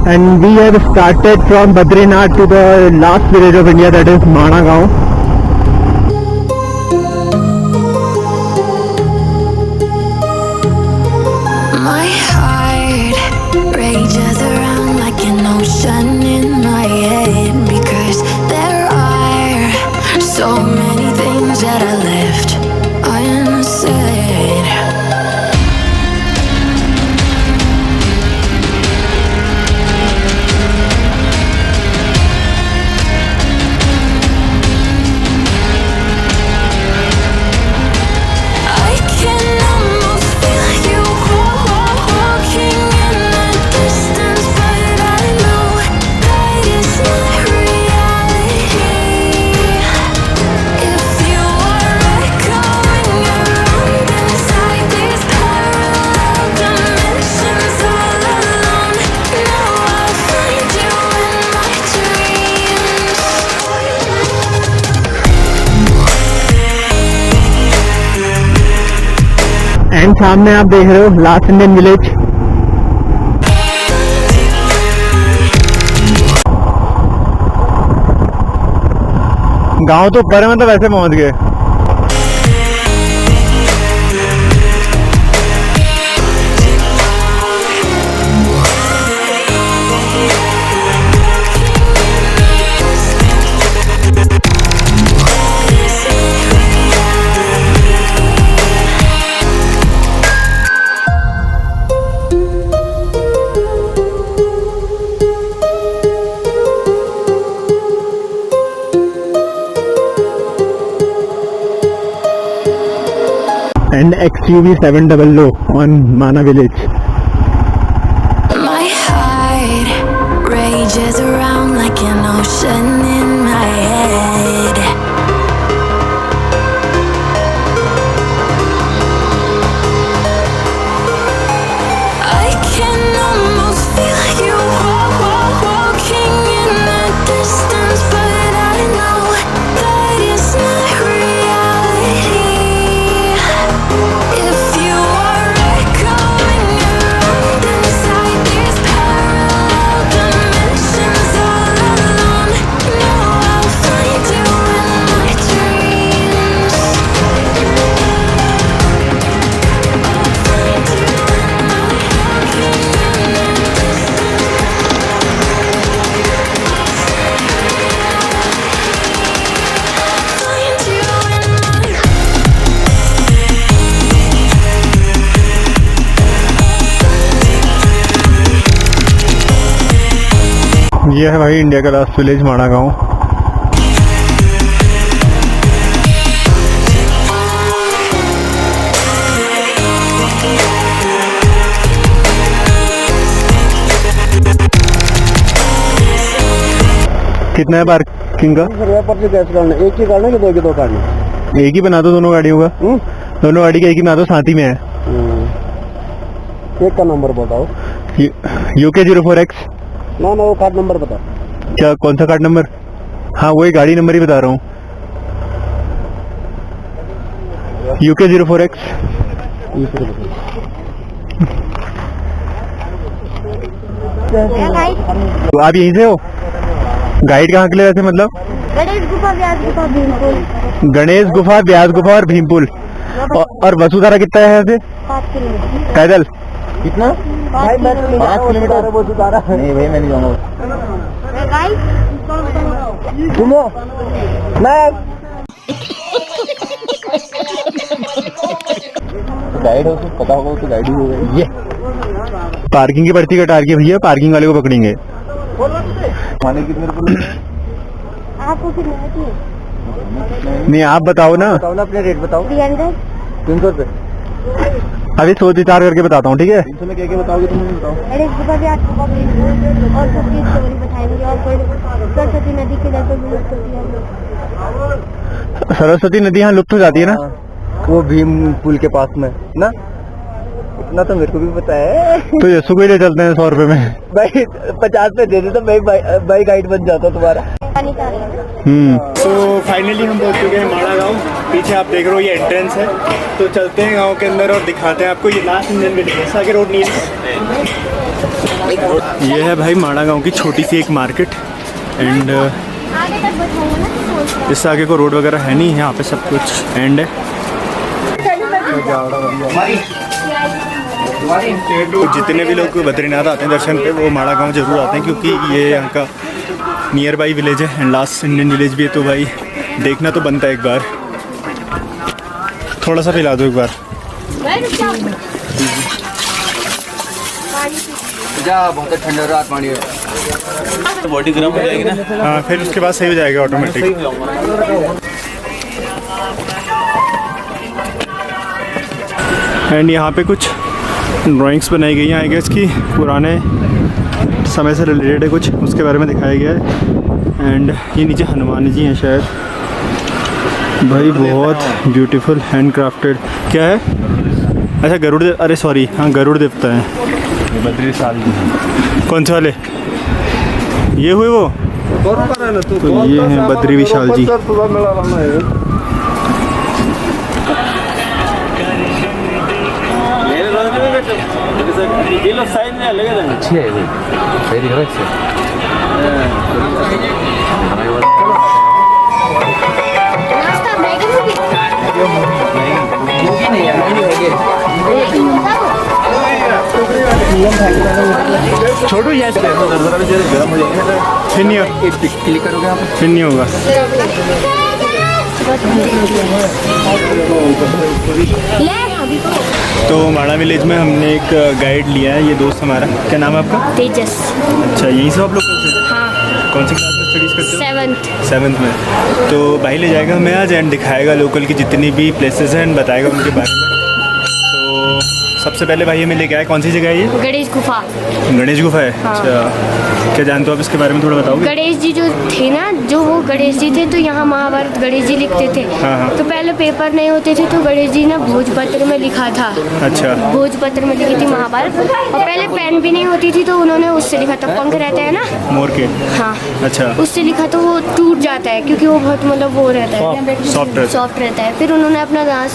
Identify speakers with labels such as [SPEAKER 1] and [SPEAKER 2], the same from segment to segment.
[SPEAKER 1] And we have started from Badrinath to the last village of India, that is Mana Gaon.
[SPEAKER 2] My heart rages around like an ocean in my head, because there are so many things that I left unsaid. I can almost feel you walking in the distance, but I know that it's not reality. If you are echoing around inside these parallel dimensions all alone, now I'll find you in my dreams.
[SPEAKER 1] And सामने आप देख रहे हो last Indian village. गांव तो पर मतलब वैसे पहुंच गए। And XUV 700 on Mana village.
[SPEAKER 2] My heart rages around like an ocean in my head. I can almost feel you walking in the distance, but I know that it's not reality. If you are echoing around inside these parallel dimensions all alone, now I'll find you in my dreams. I'll find you in my walking in the distance. Find you in my
[SPEAKER 1] ये है भाई India का last village माना गांव। कितना है parking का?
[SPEAKER 3] पर्ची कैसे करना? एक ही करना कि दो के दो करना?
[SPEAKER 1] एक ही बना दो दोनों गाड़ियों का। दोनों गाड़ी का एक ही बना दो, साथ ही में है।
[SPEAKER 3] एक का नंबर बताओ।
[SPEAKER 1] UK04X।
[SPEAKER 3] ना वो कार्ड नंबर बताओ।
[SPEAKER 1] क्या, कौन सा कार्ड नंबर? हाँ वही गाड़ी नंबर ही बता रहा हूँ। UK04X। आप यहीं से हो? गाइड कहाँ के लिए वैसे मतलब?
[SPEAKER 4] गणेश गुफा, व्यास गुफा, भीमपुल।
[SPEAKER 1] गणेश गुफा, व्यास गुफा और भीमपुल। और वसुधारा कितना है यहाँ से?
[SPEAKER 4] 5 किलोमीटर।
[SPEAKER 1] पैदल
[SPEAKER 3] कितना?
[SPEAKER 4] 5
[SPEAKER 3] किलोमीटर। वसुधारा नहीं भाई, मैं नहीं जाऊंगा। सुनो मैं गाइड हो, पता होगा तो गाइड ही होगा। ये
[SPEAKER 1] पार्किंग की पर्ची कटा के भैया, पार्किंग वाले को पकड़ेंगे।
[SPEAKER 3] खाने कितने रुपए?
[SPEAKER 4] आपको कितने की?
[SPEAKER 1] नहीं आप बताओ ना।
[SPEAKER 3] बताओ ना, अपने रेट बताओ।
[SPEAKER 4] 300।
[SPEAKER 3] 300 रुपए।
[SPEAKER 1] अभी सोच विचार करके बताता हूँ, ठीक है?
[SPEAKER 3] 300 में क्या क्या बताओगे तुम? बताओ।
[SPEAKER 4] गणेश गुफा, व्यास गुफा, भीमपुल और सब चीज स्टोरी बताएंगे, और सरस्वती नदी के जैसे विलुप्त होती है।
[SPEAKER 1] सरस्वती नदी यहाँ लुप्त हो जाती है ना?
[SPEAKER 3] वो भीम पुल के पास में ना, इतना तो मेरे को भी पता है।
[SPEAKER 1] तो यशु को ही ले चलते हैं 100 रुपए में।
[SPEAKER 3] भाई 50 पे दे दे तो मैं बाई गाइड बन जाता तुम्हारा।
[SPEAKER 1] तो फाइनली हम पहुंच चुके हैं माड़ा गांव। पीछे आप देख रहे हो ये एंट्रेंस है। तो चलते हैं गांव के अंदर और दिखाते हैं आपको। ये लास्ट इंडियन विलेज है, आगे रोड नहीं है। ये है भाई माड़ा गांव की छोटी सी एक मार्केट एंड
[SPEAKER 4] आगे तक बताऊंगा ना तो सोच
[SPEAKER 1] इससे आगे को रोड वगैरह है नहीं, यहाँ पे सब कुछ एंड है। तो जितने भी लोग बद्रीनाथ आते हैं दर्शन पे वो माड़ा गांव जरूर आते हैं, क्योंकि ये यहाँ का नियर बाई विलेज है एंड लास्ट इंडियन विलेज भी है। तो भाई देखना तो बनता है एक बार। थोड़ा सा पिला दो एक बार।
[SPEAKER 3] बहुत ठंडा रात पानी
[SPEAKER 5] बॉडी गर्म हो जाएगी ना।
[SPEAKER 1] हाँ, फिर उसके बाद सही हो जाएगा ऑटोमेटिक। एंड यहाँ पे कुछ ड्राइंग्स बनाई गई हैं आई गेस की पुराने समय से रिलेटेड है, कुछ उसके बारे में दिखाया गया है। एंड ये नीचे हनुमान जी हैं शायद। भाई बहुत ब्यूटीफुल हैंड क्राफ्टेड। क्या है? अच्छा गरुड़ देव, अरे सॉरी हाँ गरुड़ देवता है।
[SPEAKER 5] बद्री साल
[SPEAKER 1] कौन से वाले? ये हुए वो? तो ये हैं बद्री विशाल जी।
[SPEAKER 5] अच्छी है ये, सही दिख रहा है इससे।
[SPEAKER 4] नाश्ता मैगी
[SPEAKER 1] छोड़ो ये
[SPEAKER 5] गर्म हो जाएगा।
[SPEAKER 1] फिर नहीं होगा,
[SPEAKER 5] क्लिक करोगे आप?
[SPEAKER 1] फिर नहीं होगा। तो माड़ा विलेज में हमने एक गाइड लिया है, ये दोस्त हमारा। क्या नाम है आपका?
[SPEAKER 4] तेजस।
[SPEAKER 1] अच्छा, यहीं से आप लोग कौन से
[SPEAKER 4] हाँ
[SPEAKER 1] कौन सी क्लास में स्टडीज़ करते हो?
[SPEAKER 4] 7th।
[SPEAKER 1] 7th में। तो भाई ले जाएगा हमें आज एंड दिखाएगा लोकल की जितनी भी प्लेसेस हैं एंड बताएगा उनके बारे में। तो सबसे पहले भाई हमें लेके आए, कौन सी जगह है ये?
[SPEAKER 4] गणेश गुफा।
[SPEAKER 1] गणेश गुफा है।
[SPEAKER 4] हाँ।
[SPEAKER 1] अच्छा, क्या जानते हो आप इसके बारे में थोड़ा बताओगे?
[SPEAKER 4] गणेश जी जो थे ना, जो वो गणेश जी थे तो यहाँ महाभारत गणेश जी लिखते थे।
[SPEAKER 1] हाँ, हाँ।
[SPEAKER 4] तो पहले पेपर नहीं होते थे तो गणेश जी ने भोजपत्र में लिखा था।
[SPEAKER 1] अच्छा।
[SPEAKER 4] भोजपत्र में लिखी थी महाभारत। और पहले पेन भी नहीं होती थी तो उन्होंने उससे लिखा था। पंख रहता है ना,
[SPEAKER 1] मोर के।
[SPEAKER 4] हाँ,
[SPEAKER 1] अच्छा।
[SPEAKER 4] उससे लिखा तो वो टूट जाता है क्योंकि वो बहुत मतलब वो रहता है,
[SPEAKER 1] सॉफ्ट
[SPEAKER 4] रहता है। फिर उन्होंने अपना दांत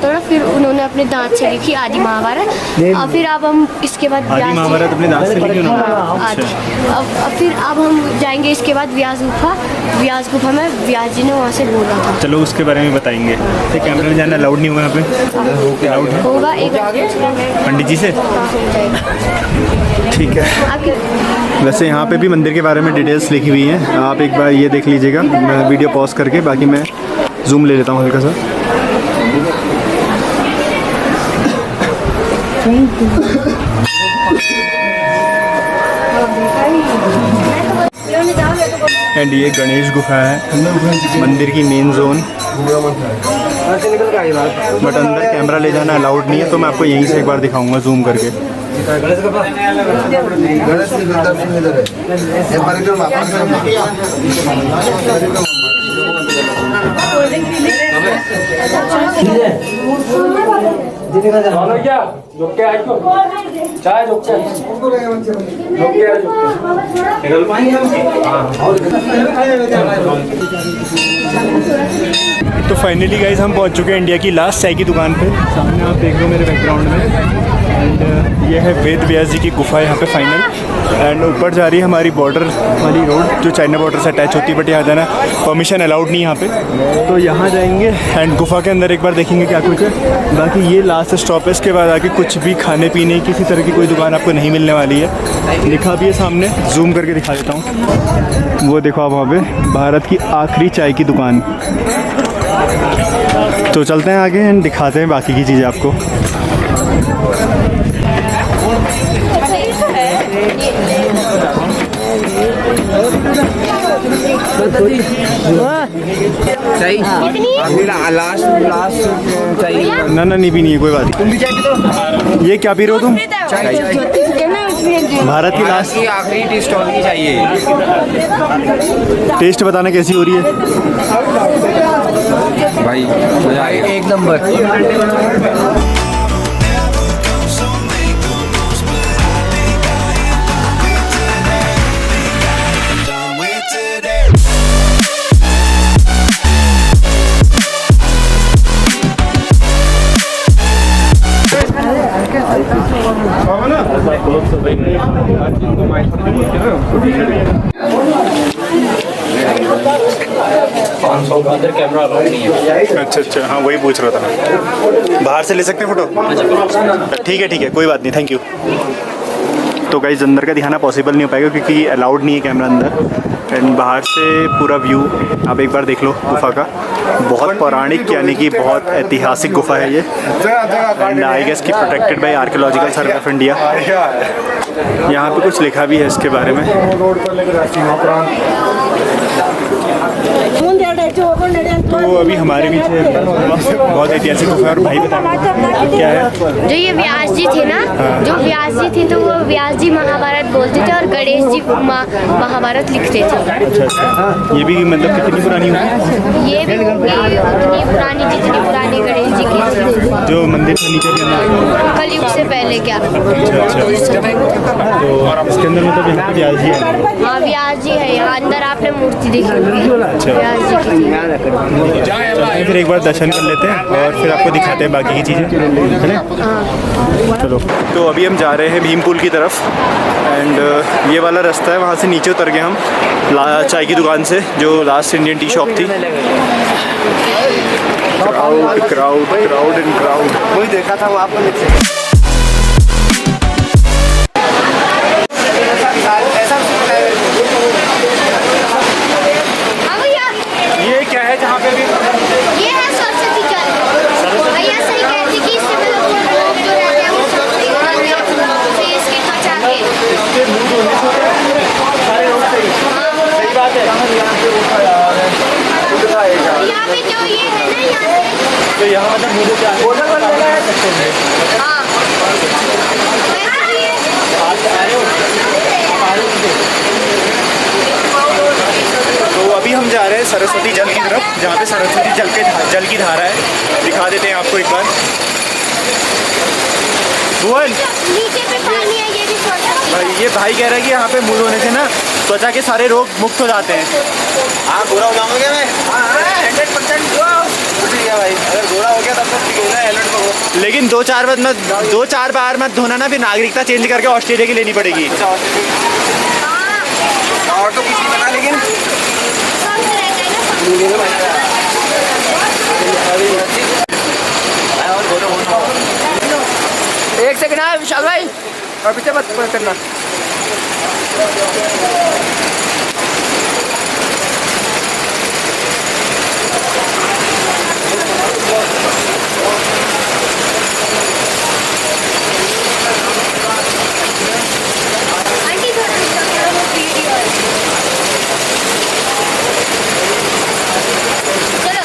[SPEAKER 4] तोड़ा, फिर उन्होंने अपने दांत से लिखी आदि महाभारत। और फिर अब हम इसके बाद
[SPEAKER 1] आदि महाभारत अपने दांत से लिखी उन्होंने।
[SPEAKER 4] आदि। अब फिर अब हम जाएंगे इसके बाद व्यास गुफा में व्यास जी ने वहाँ से बोला था।
[SPEAKER 1] चलो उसके बारे में बताएंगे। तो कैमरे में जाना अलाउड नहीं होगा यहाँ पे? अलाउड है
[SPEAKER 4] होगा एक
[SPEAKER 1] पंडित जी से? ठीक है। वैसे यहाँ पे भी मंदिर के बारे में डिटेल्स लिखी हुई हैं, आप एक बार ये देख लीजिएगा। मैं वीडियो पॉज करके बाकी मैं जूम ले लेता हूँ हल्का सा। एंड ये गणेश गुफा है, मंदिर की मेन जोन। बट अंदर कैमरा ले जाना अलाउड नहीं है, तो मैं आपको यहीं से एक बार दिखाऊंगा जूम करके। तो फाइनली गाइस हम पहुंच चुके हैं इंडिया की लास्ट चाय की दुकान पे। सामने आप देख रहे हो मेरे बैकग्राउंड में। एंड ये है वेद व्यास जी की गुफा यहाँ पे फाइनल। एंड ऊपर जा रही है हमारी बॉर्डर वाली रोड जो चाइना बॉर्डर से अटैच होती है, बट यहाँ जाना परमिशन अलाउड नहीं यहाँ पे। तो यहाँ जाएंगे एंड गुफा के अंदर एक बार देखेंगे क्या कुछ है। बाकी ये लास्ट स्टॉप है, इसके बाद आके कुछ भी खाने पीने किसी तरह की कोई दुकान आपको नहीं मिलने वाली है। लिखा भी है सामने, जूम करके दिखा देता हूँ। वो देखो आप वहाँ पे, भारत की आखिरी चाय की दुकान। तो चलते हैं आगे एंड दिखाते हैं बाकी की चीज़ें आपको। ना नहीं पीनी है कोई बात नहीं। ये क्या पी रहे हो तुम? भारत की लास्ट
[SPEAKER 3] आखिरी टेस्ट होनी चाहिए।
[SPEAKER 1] टेस्ट बताना कैसी हो रही है
[SPEAKER 3] भाई मजा आएगा एक नंबर।
[SPEAKER 5] कैमरा अलाउड नहीं है।
[SPEAKER 1] अच्छा, हाँ वही पूछ रहा था। बाहर से ले सकते हैं फ़ोटो? ठीक है, कोई बात नहीं, थैंक यू। तो गाइस अंदर का दिखाना पॉसिबल नहीं हो पाएगा क्योंकि अलाउड नहीं है कैमरा अंदर। एंड बाहर से पूरा व्यू आप एक बार देख लो गुफा का। बहुत पौराणिक यानी कि बहुत ऐतिहासिक गुफा है ये। एंड आई गेस की protected by archaeological survey of India. यहाँ पे कुछ लिखा भी है इसके बारे में। तो अभी हमारे पीछे बहुत ऐतिहासिक गुफा है। और भाई बताओ क्या है?
[SPEAKER 4] जो ये व्यास जी थे ना, जो व्यास जी थे तो वो व्यास जी महाभारत बोलते थे और गणेश जी महाभारत लिखते थे।
[SPEAKER 1] अच्छा, ये भी मतलब कितनी पुरानी होगी?
[SPEAKER 4] ये भी उतनी पुरानी जितनी पुरानी गणेश जी की,
[SPEAKER 1] जो मंदिर के नीचे के अंदर
[SPEAKER 4] कलयुग से पहले क्या।
[SPEAKER 1] अच्छा, तो इसके अंदर मतलब यहाँ पे व्यास जी है?
[SPEAKER 4] हाँ व्यास जी है, यहाँ अंदर आपने मूर्ति देखी होगी व्यास जी की।
[SPEAKER 1] फिर एक बार दर्शन कर लेते हैं और फिर आपको दिखाते हैं बाकी की चीज़ें, है ना? चलो, तो अभी हम जा रहे हैं भीम पुल की तरफ। एंड ये वाला रास्ता है, वहाँ से नीचे उतर गए हम चाय की दुकान से, जो लास्ट इंडियन टी शॉप थी। Crowd and crowd.
[SPEAKER 3] वही देखा था वो आपको।
[SPEAKER 1] ये क्या है जहाँ पे भी?
[SPEAKER 4] ये है सरस्वती चल। भैया सही कहती कि इससे लोग जो रहते हैं वो सबसे फेस के त्वचा के।
[SPEAKER 1] सही बात है।
[SPEAKER 4] यहाँ पे जो ये है ना, यहाँ पे
[SPEAKER 1] तो यहाँ मतलब मुझे क्या
[SPEAKER 4] हाँ
[SPEAKER 1] तो अभी हम जा रहे हैं सरस्वती जल की तरफ, जहाँ पे सरस्वती जल की धारा है। दिखा देते हैं आपको एक बार। भुवन,
[SPEAKER 4] नीचे पे पानी है, ये भी छोटा।
[SPEAKER 1] ये भाई कह रहा है कि यहाँ पे मूल होने से ना त्वचा के सारे रोग मुक्त हो जाते हैं।
[SPEAKER 3] हाँ गोरा हो जाऊंगा मैं। 100% ठीक है भाई, अगर गोरा हो गया तब तो ठीक है ना, हेलमेट को।
[SPEAKER 1] लेकिन 2-4 बार मत धोना ना, फिर नागरिकता चेंज करके ऑस्ट्रेलिया की लेनी पड़ेगी।
[SPEAKER 3] और तो कुछ नहीं बना, लेकिन एक सेकंड है विशाल भाई, और पीछे मत करना।
[SPEAKER 4] चलो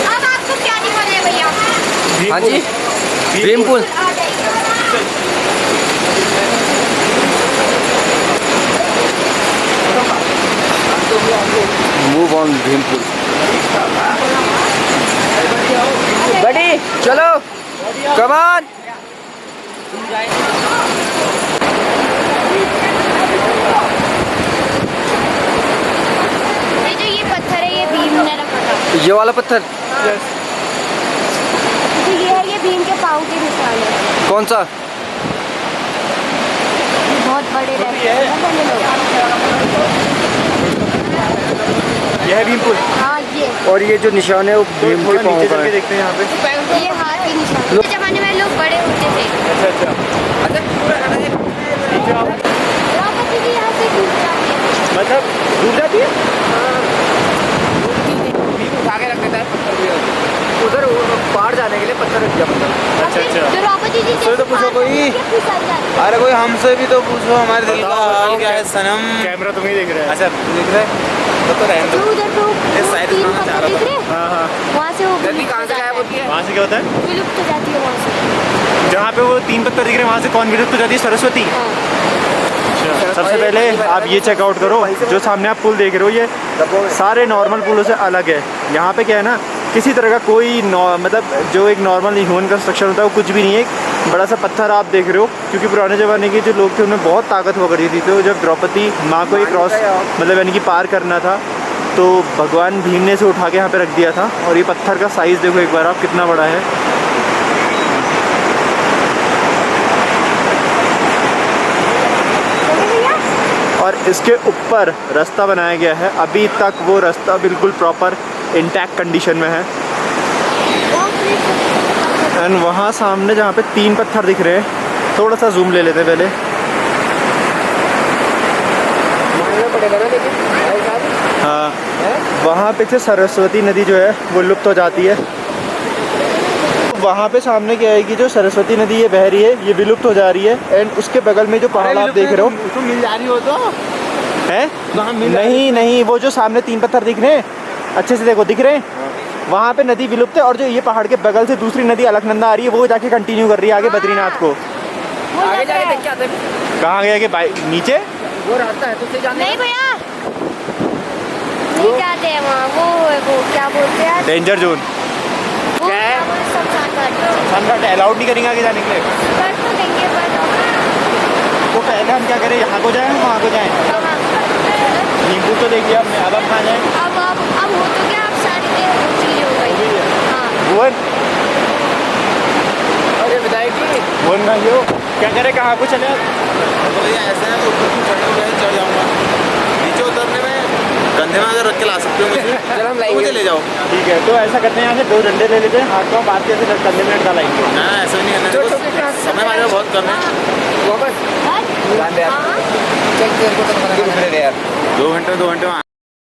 [SPEAKER 4] अब आपको क्या दिखाना है भैया?
[SPEAKER 3] हाँ जी, भीम पुल। मूव ऑन भीम पुल। बड़ी चलो, कम ऑन।
[SPEAKER 4] ये पत्थर है, ये भीम ने रखा था।
[SPEAKER 3] ये वाला पत्थर
[SPEAKER 4] तो ये है, ये भीम के पाँव के निशान है।
[SPEAKER 3] कौन सा?
[SPEAKER 4] बहुत बड़े रहते हैं ना पहले लोग।
[SPEAKER 1] यह है भीम पुल।
[SPEAKER 4] हाँ ये
[SPEAKER 3] और ये जो निशान है वो भीम के पाँव का है।
[SPEAKER 1] देखते हैं यहाँ पे।
[SPEAKER 4] ये हाथ के निशान। उस जमाने में लोग बड़े होते थे।
[SPEAKER 1] अच्छा।
[SPEAKER 4] द्रौपदी जी यहाँ से डूब जाती है।
[SPEAKER 1] मतलब डूब जाती है?
[SPEAKER 3] उठा के रख देता है पत्थर भी, उधर पार जाने के लिए पत्थर रख दिया पत्थर।
[SPEAKER 1] अच्छा।
[SPEAKER 4] द्रौपदी जी
[SPEAKER 3] तो पूछो कोई। अरे कोई हमसे भी तो पूछो, हमारे दिल का हाल क्या है सनम।
[SPEAKER 1] कैमरा तुम्हें देख रहा है।
[SPEAKER 3] अच्छा दिख रहा है तो रहने दो।
[SPEAKER 4] उधर तो
[SPEAKER 3] इस साइड से मैं चाह रहा था।
[SPEAKER 1] हाँ।
[SPEAKER 4] वहाँ से वो
[SPEAKER 3] गलती कहाँ से गायब होती है?
[SPEAKER 1] वहाँ से क्या होता है?
[SPEAKER 4] विलुप्त हो जाती है वहाँ से।
[SPEAKER 1] जहाँ पे वो 3 पत्थर दिख रहे हैं वहाँ से कौन विलुप्त हो जाती है? सरस्वती। सबसे पहले आप ये चेकआउट करो, जो सामने आप पुल देख रहे हो ये सारे नॉर्मल पुलों से अलग है। यहाँ पे क्या है ना, किसी तरह का कोई मतलब जो एक नॉर्मल ह्यूमन कंस्ट्रक्शन होता है वो कुछ भी नहीं है। एक बड़ा सा पत्थर आप देख रहे हो, क्योंकि पुराने ज़माने के जो लोग थे उनमें बहुत ताकत हुआ करती थी। तो जब द्रौपदी माँ को ये क्रॉस मतलब यानी कि पार करना था, तो भगवान भीम ने इसे उठा के यहाँ पे रख दिया था। और ये पत्थर का साइज़ देखो एक बार आप, कितना बड़ा है। और इसके ऊपर रास्ता बनाया गया है। अभी तक वो रास्ता बिल्कुल प्रॉपर इंटैक्ट कंडीशन में है। एंड वहाँ सामने जहाँ पे 3 पत्थर दिख रहे हैं, थोड़ा सा जूम ले लेते हैं पहले। हाँ, वहाँ पे से सरस्वती नदी जो है वो लुप्त हो जाती है। वहाँ पे सामने क्या है कि जो सरस्वती नदी ये बह रही है, ये विलुप्त हो जा रही है। एंड उसके बगल में जो पहाड़ आप देख रहे हो,
[SPEAKER 3] तो मिल जा रही हो तो
[SPEAKER 1] है नहीं नहीं, वो जो सामने 3 पत्थर दिख रहे हैं, अच्छे से देखो, दिख रहे हैं, वहाँ पे नदी विलुप्त है। और जो ये पहाड़ के बगल से दूसरी नदी अलकनंदा आ रही है, वो जाके कंटिन्यू कर रही है आगे बद्रीनाथ को।
[SPEAKER 4] आगे जाके देख के आते हैं।
[SPEAKER 1] कहाँ गया कि नीचे?
[SPEAKER 3] वो रास्ता है तो से जाने
[SPEAKER 4] नहीं भैया, नहीं जाते हैं वहाँ। वो क्या बोलते हैं,
[SPEAKER 1] डेंजर जोन।
[SPEAKER 4] वो क्या बोलते हैं, शमशान घाट।
[SPEAKER 1] अलाउड नहीं करेंगे आगे जाने के लिए।
[SPEAKER 4] कर तो देंगे पर
[SPEAKER 1] तो पहले हम क्या करें, यहाँ को जाएँ वहाँ को जाएँ? नींबू तो देखिए हमने, अब हम कहाँ जाएँ?
[SPEAKER 4] अब हो तो क्या, अब सारी चीज़ हो गई। हाँ,
[SPEAKER 1] भुवन,
[SPEAKER 3] अरे विधायक जी
[SPEAKER 1] भुवन भाइयों क्या करें, कहाँ को चले?
[SPEAKER 3] तो भैया ऐसा है, ऊपर की चढ़ने में चढ़ जाऊँगा, नीचे उतरने में कंधे में अगर रख के ला सकते हो मुझे, चल हम लाएंगे, मुझे ले जाओ।
[SPEAKER 1] ठीक है, तो ऐसा करते हैं, यहाँ से 2 डंडे ले लेते हैं, हाथ को बात के ऐसे कंधे में लटका लाएंगे।
[SPEAKER 3] ना ऐसा नहीं करना, समय हमारे पास बहुत कम है। वापस
[SPEAKER 4] हाँ।
[SPEAKER 3] चल 2 घंटे में